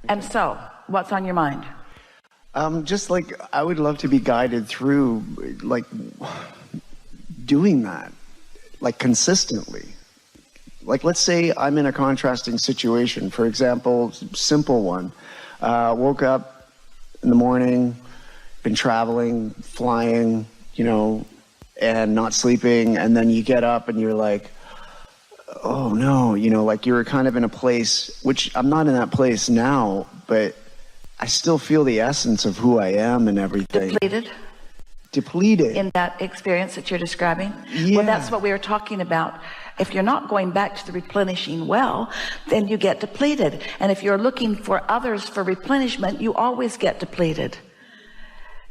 And so, what's on your mind? Just like, I would love to be guided through, like, doing that, like, consistently. Like, let's say I'm in a contrasting situation. For example, simple one. Woke up in the morning, been traveling, flying, you know, and not sleeping, and then you get up and you're like, oh no, you know, like you're kind of in a place, which I'm not in that place now, but I still feel the essence of who I am and everything. Depleted in that experience that you're describing. Yeah. Well, that's what we were talking about. If you're not going back to the replenishing well, then you get depleted. And if you're looking for others for replenishment, you always get depleted.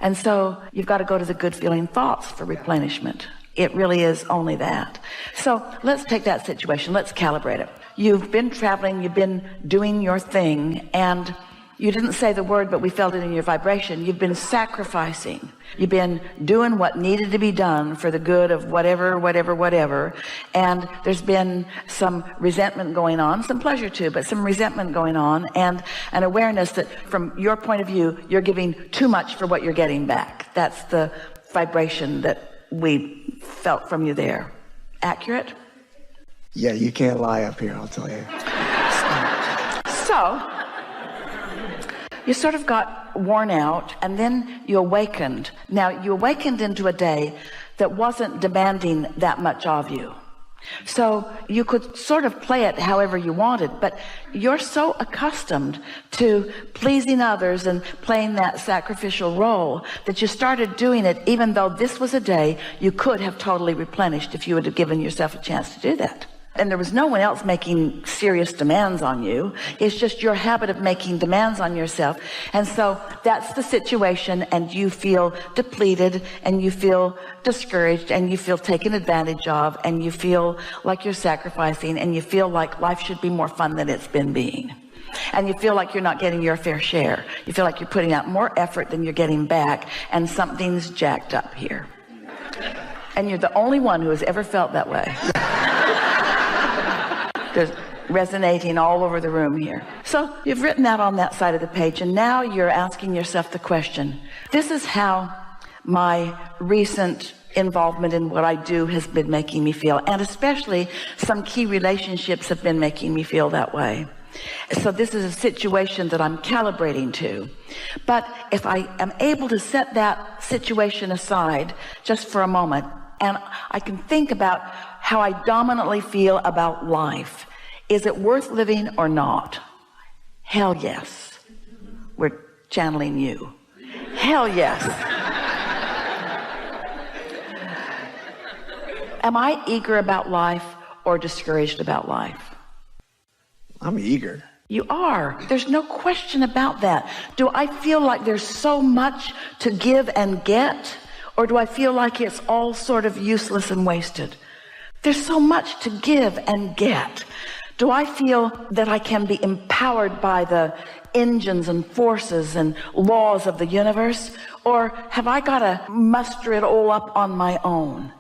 And so you've got to go to the good feeling thoughts for replenishment. It really is only that. So let's take that situation. Let's calibrate it. You've been traveling, you've been doing your thing, and you didn't say the word, but we felt it in your vibration. You've been sacrificing. You've been doing what needed to be done for the good of whatever. And there's been some resentment going on, some pleasure too, but some resentment going on, and an awareness that from your point of view, you're giving too much for what you're getting back. That's the vibration that we felt from you there. Accurate? Yeah, you can't lie up here, I'll tell you. So you sort of got worn out, and then you awakened. Now, you awakened into a day that wasn't demanding that much of you. So you could sort of play it however you wanted, but you're so accustomed to pleasing others and playing that sacrificial role that you started doing it even though this was a day you could have totally replenished if you would have given yourself a chance to do that. And there was no one else making serious demands on you. It's just your habit of making demands on yourself. And so that's the situation, and you feel depleted, and you feel discouraged, and you feel taken advantage of, and you feel like you're sacrificing, and you feel like life should be more fun than it's been being. And you feel like you're not getting your fair share. You feel like you're putting out more effort than you're getting back, and something's jacked up here. And you're the only one who has ever felt that way. There's resonating all over the room here. So you've written that on that side of the page, and now you're asking yourself the question, this is how my recent involvement in what I do has been making me feel, and especially some key relationships have been making me feel that way. So this is a situation that I'm calibrating to. But if I am able to set that situation aside just for a moment, and I can think about how I dominantly feel about life. Is it worth living or not? Hell yes. We're channeling you. Hell yes. Am I eager about life or discouraged about life? I'm eager. You are. There's no question about that. Do I feel like there's so much to give and get? Or do I feel like it's all sort of useless and wasted? There's so much to give and get. Do I feel that I can be empowered by the engines and forces and laws of the universe? Or have I got to muster it all up on my own?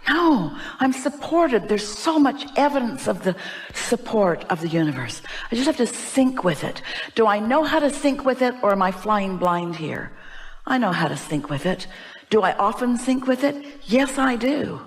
No, I'm supported. There's so much evidence of the support of the universe. I just have to sync with it. Do I know how to sync with it, or am I flying blind here? I know how to sync with it. Do I often sync with it? Yes, I do.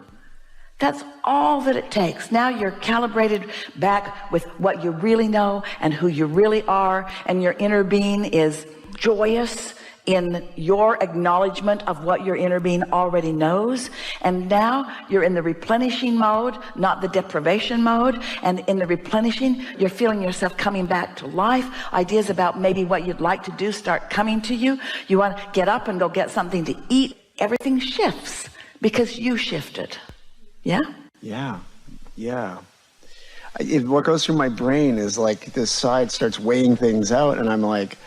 That's all that it takes. Now you're calibrated back with what you really know and who you really are, and your inner being is joyous in your acknowledgement of what your inner being already knows. And now you're in the replenishing mode, not the deprivation mode. And in the replenishing, you're feeling yourself coming back to life. Ideas about maybe what you'd like to do start coming to you. You want to get up and go get something to eat. Everything shifts because you shifted. Yeah? Yeah. What goes through my brain is like this side starts weighing things out, and I'm like,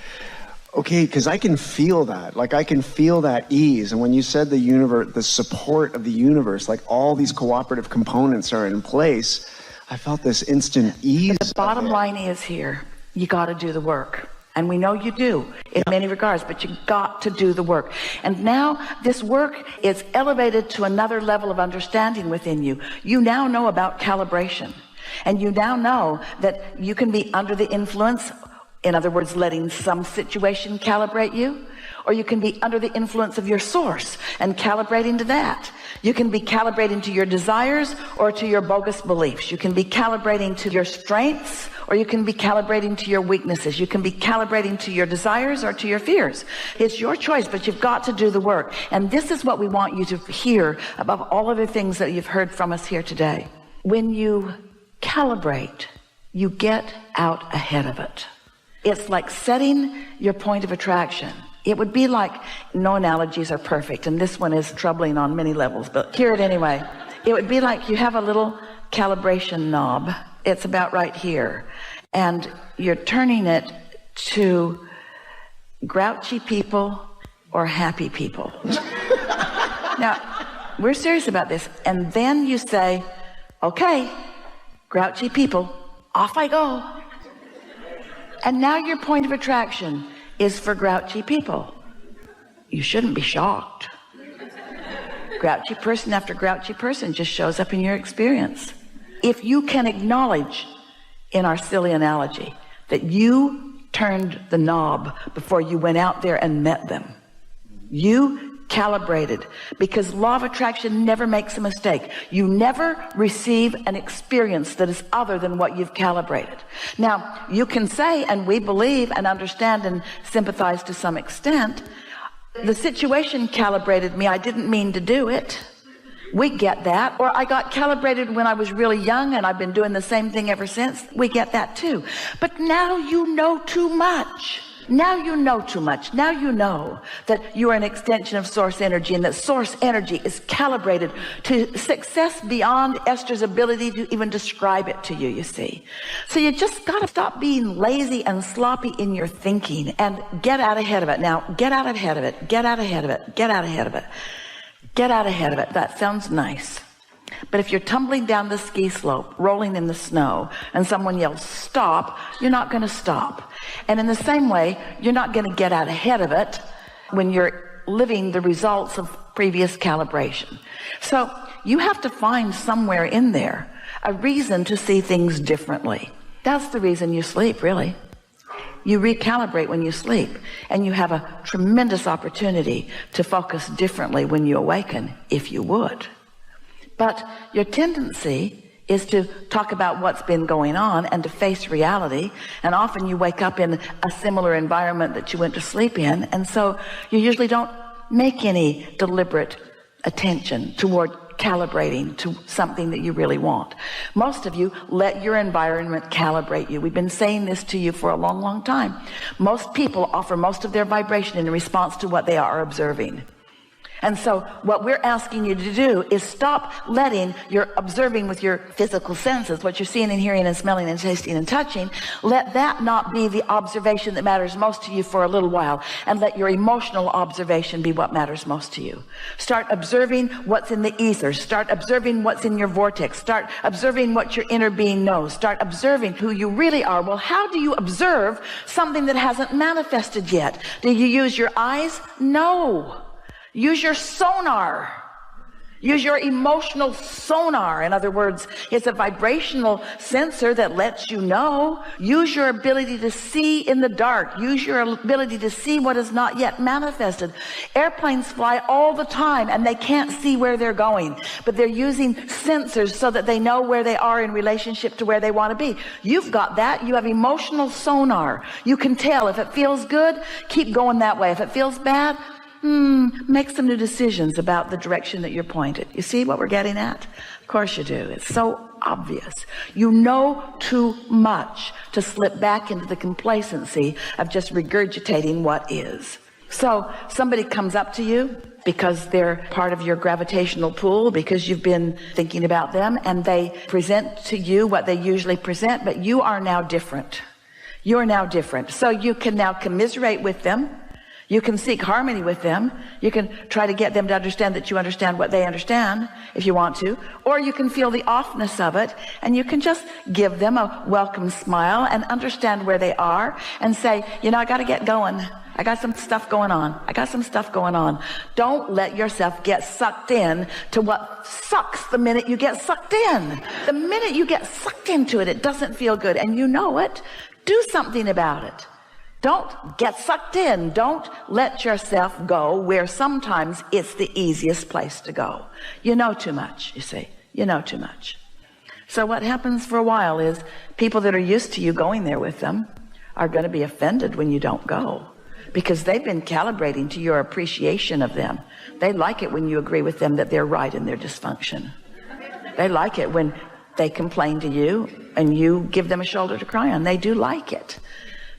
okay, because I can feel that. Like, I can feel that ease. And when you said the universe, the support of the universe, like all these cooperative components are in place, I felt this instant ease. The bottom line is here, you got to do the work. And we know you do in many regards, but you got to do the work. And now this work is elevated to another level of understanding within you. You now know about calibration. And you now know that you can be under the influence In other words, letting some situation calibrate you. Or you can be under the influence of your source and calibrating to that. You can be calibrating to your desires or to your bogus beliefs. You can be calibrating to your strengths, or you can be calibrating to your weaknesses. You can be calibrating to your desires or to your fears. It's your choice, but you've got to do the work. And this is what we want you to hear above all other things that you've heard from us here today. When you calibrate, you get out ahead of it. It's like setting your point of attraction. It would be like, no analogies are perfect, and this one is troubling on many levels, but hear it anyway. It would be like you have a little calibration knob. It's about right here, and you're turning it to grouchy people or happy people. Now, we're serious about this. And then you say, okay, grouchy people, off I go. And now your point of attraction is for grouchy people. You shouldn't be shocked. Grouchy person after grouchy person just shows up in your experience. If you can acknowledge, in our silly analogy, that you turned the knob before you went out there and met them. You calibrated, because law of attraction never makes a mistake. You never receive an experience that is other than what you've calibrated. Now, you can say, and we believe and understand and sympathize to some extent, the situation calibrated me. I didn't mean to do it. We get that. Or I got calibrated when I was really young and I've been doing the same thing ever since. We get that too. But now you know too much. Now you know too much. Now you know that you are an extension of source energy, and that source energy is calibrated to success beyond Esther's ability to even describe it to you, you see. So you just got to stop being lazy and sloppy in your thinking and get out ahead of it. Now, get out ahead of it. Get out ahead of it. Get out ahead of it. Get out ahead of it. That sounds nice. But if you're tumbling down the ski slope, rolling in the snow, and someone yells, stop, you're not going to stop. And in the same way, you're not going to get out ahead of it when you're living the results of previous calibration. So you have to find somewhere in there a reason to see things differently. That's the reason you sleep, really. You recalibrate when you sleep, and you have a tremendous opportunity to focus differently when you awaken, if you would. But your tendency is to talk about what's been going on and to face reality. And often you wake up in a similar environment that you went to sleep in. And so you usually don't make any deliberate attention toward calibrating to something that you really want. Most of you let your environment calibrate you. We've been saying this to you for a long, long time. Most people offer most of their vibration in response to what they are observing. And so what we're asking you to do is stop letting your observing with your physical senses, what you're seeing and hearing and smelling and tasting and touching, let that not be the observation that matters most to you for a little while, and let your emotional observation be what matters most to you. Start observing what's in the ether. Start observing what's in your vortex. Start observing what your inner being knows. Start observing who you really are. Well, how do you observe something that hasn't manifested yet? Do you use your eyes? No. Use your sonar. Use your emotional sonar. In other words, it's a vibrational sensor that lets you know. Use your ability to see in the dark. Use your ability to see what is not yet manifested. Airplanes fly all the time and they can't see where they're going, but they're using sensors so that they know where they are in relationship to where they want to be. You've got that. You have emotional sonar. You can tell if it feels good, keep going that way. If it feels bad, make some new decisions about the direction that you're pointed. You see what we're getting at? Of course you do. It's so obvious. You know too much to slip back into the complacency of just regurgitating what is. So somebody comes up to you because they're part of your gravitational pool, because you've been thinking about them, and they present to you what they usually present, but you are now different. You're now different. So you can now commiserate with them. You can seek harmony with them. You can try to get them to understand that you understand what they understand, if you want to. Or you can feel the offness of it, and you can just give them a welcome smile and understand where they are and say, you know, I got to get going. I got some stuff going on. I got some stuff going on. Don't let yourself get sucked in to what sucks the minute you get sucked in. The minute you get sucked into it, it doesn't feel good, and you know it. Do something about it. Don't get sucked in. Don't let yourself go where sometimes it's the easiest place to go. You know too much, you see. You know too much. So what happens for a while is people that are used to you going there with them are going to be offended when you don't go, because they've been calibrating to your appreciation of them. They like it when you agree with them that they're right in their dysfunction. They like it when they complain to you and you give them a shoulder to cry on. They do like it.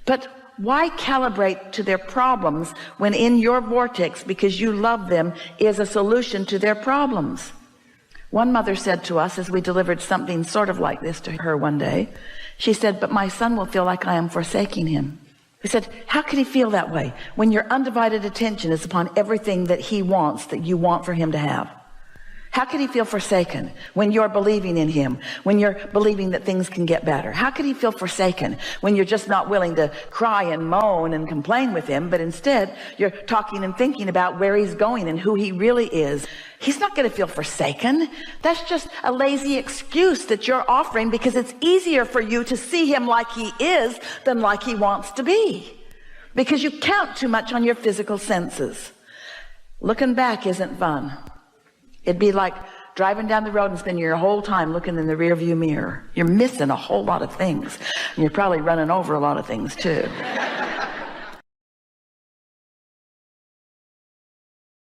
But why calibrate to their problems when in your vortex, because you love them, is a solution to their problems? One mother said to us as we delivered something sort of like this to her one day, she said, but my son will feel like I am forsaking him. We said, how could he feel that way when your undivided attention is upon everything that he wants, that you want for him to have? How could he feel forsaken when you're believing in him, when you're believing that things can get better? How could he feel forsaken when you're just not willing to cry and moan and complain with him, but instead you're talking and thinking about where he's going and who he really is? He's not going to feel forsaken. That's just a lazy excuse that you're offering because it's easier for you to see him like he is than like he wants to be, because you count too much on your physical senses. Looking back isn't fun. It'd be like driving down the road and spending your whole time looking in the rear view mirror. You're missing a whole lot of things. And you're probably running over a lot of things too.